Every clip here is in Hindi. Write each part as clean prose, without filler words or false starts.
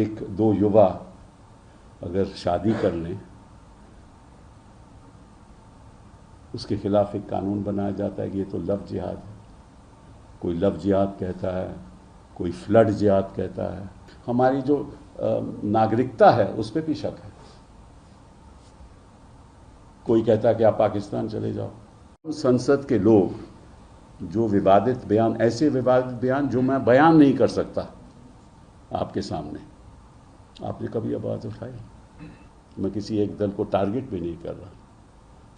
एक दो युवा अगर शादी कर लें, उसके खिलाफ एक कानून बनाया जाता है कि ये तो लव जिहाद है। कोई लव जिहाद कहता है, कोई फ्लड जिहाद कहता है। हमारी जो नागरिकता है उस पर भी शक है। कोई कहता है कि आप पाकिस्तान चले जाओ। संसद के लोग जो विवादित बयान, ऐसे विवादित बयान जो मैं बयान नहीं कर सकता आपके सामने, आपने कभी आवाज़ उठाई? मैं किसी एक दल को टारगेट भी नहीं कर रहा,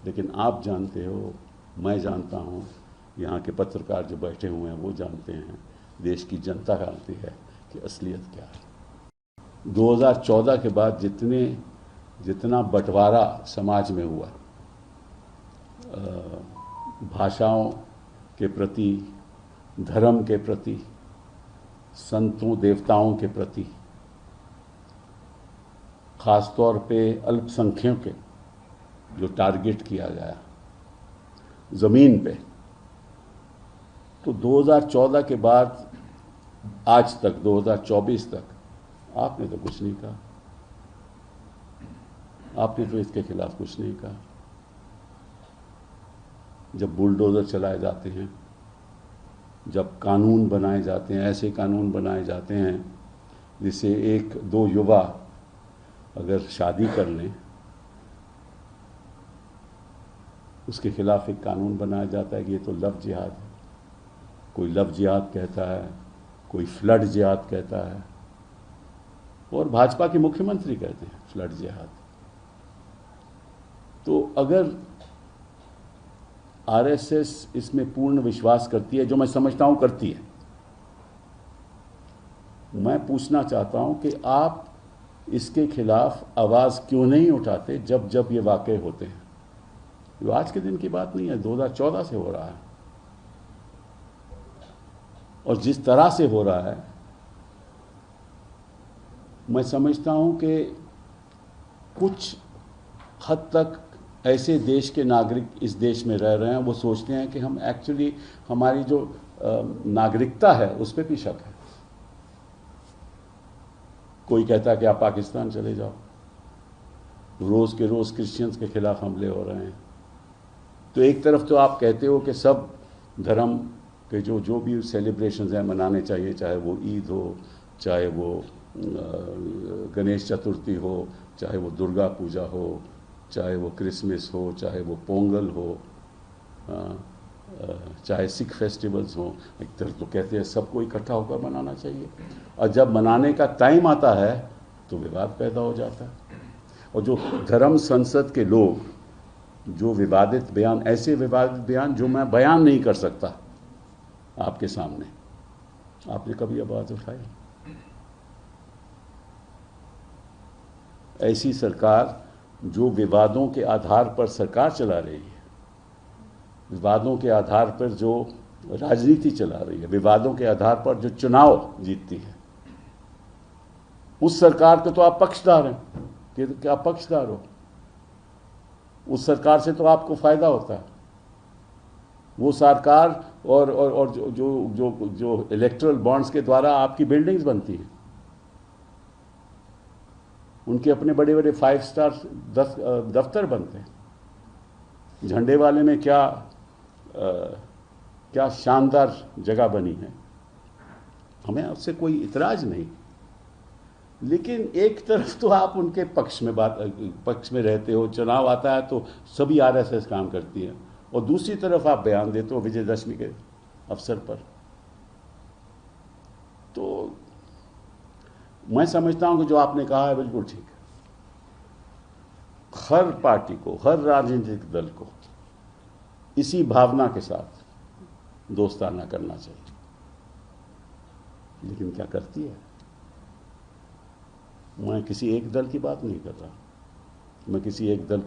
लेकिन आप जानते हो, मैं जानता हूँ, यहाँ के पत्रकार जो बैठे हुए हैं वो जानते हैं, देश की जनता जानती है कि असलियत क्या है। 2014 के बाद जितना बंटवारा समाज में हुआ, भाषाओं के प्रति, धर्म के प्रति, संतों देवताओं के प्रति, खासतौर पे अल्पसंख्यकों के जो टारगेट किया गया ज़मीन पे, तो 2014 के बाद आज तक 2024 तक आपने तो कुछ नहीं कहा। आपने तो इसके खिलाफ कुछ नहीं कहा। जब बुलडोज़र चलाए जाते हैं, जब कानून बनाए जाते हैं, ऐसे कानून बनाए जाते हैं जिससे एक दो युवा अगर शादी कर लें, उसके खिलाफ एक कानून बनाया जाता है कि ये तो लव जिहाद है। कोई लव जिहाद कहता है, कोई फ्लड जिहाद कहता है, और भाजपा के मुख्यमंत्री कहते हैं फ्लड जिहाद। तो अगर आरएसएस इसमें पूर्ण विश्वास करती है, जो मैं समझता हूं करती है, मैं पूछना चाहता हूं कि आप इसके खिलाफ आवाज़ क्यों नहीं उठाते जब जब ये वाक़े होते हैं। जो आज के दिन की बात नहीं है, 2014 से हो रहा है, और जिस तरह से हो रहा है, मैं समझता हूं कि कुछ हद तक ऐसे देश के नागरिक इस देश में रह रहे हैं, वो सोचते हैं कि हम एक्चुअली, हमारी जो नागरिकता है उस पर भी शक है। कोई कहता है कि आप पाकिस्तान चले जाओ। रोज़ के रोज़ क्रिश्चियंस के खिलाफ हमले हो रहे हैं। तो एक तरफ तो आप कहते हो कि सब धर्म के जो भी सेलिब्रेशंस हैं मनाने चाहिए, चाहे वो ईद हो, चाहे वो गणेश चतुर्थी हो, चाहे वो दुर्गा पूजा हो, चाहे वो क्रिसमस हो, चाहे वो पोंगल हो, चाहे सिख फेस्टिवल्स हो। एक तरफ तो कहते हैं सबको इकट्ठा होकर मनाना चाहिए, और जब मनाने का टाइम आता है तो विवाद पैदा हो जाता है। और जो धर्म संसद के लोग जो विवादित बयान, ऐसे विवादित बयान जो मैं बयान नहीं कर सकता आपके सामने, आपने कभी आवाज़ उठाई? ऐसी सरकार जो विवादों के आधार पर सरकार चला रही है, विवादों के आधार पर जो राजनीति चला रही है, विवादों के आधार पर जो चुनाव जीतती है, उस सरकार के तो आप पक्षधर हैं। कि आप पक्षधर हो, उस सरकार से तो आपको फायदा होता है। वो सरकार और जो जो जो जो इलेक्टोरल बॉन्ड्स के द्वारा आपकी बिल्डिंग्स बनती हैं, उनके अपने बड़े बड़े 5 स्टार दफ्तर बनते हैं। झंडे वाले में क्या शानदार जगह बनी है, हमें उससे कोई इतराज नहीं। लेकिन एक तरफ तो आप उनके पक्ष में रहते हो, चुनाव आता है तो सभी आरएसएस काम करती है, और दूसरी तरफ आप बयान देते हो विजयदशमी के अवसर पर। तो मैं समझता हूं कि जो आपने कहा है बिल्कुल ठीक है। हर पार्टी को, हर राजनीतिक दल को इसी भावना के साथ दोस्ताना करना चाहिए, लेकिन क्या करती है? मैं किसी एक दल की बात नहीं कर रहा, मैं किसी एक दल को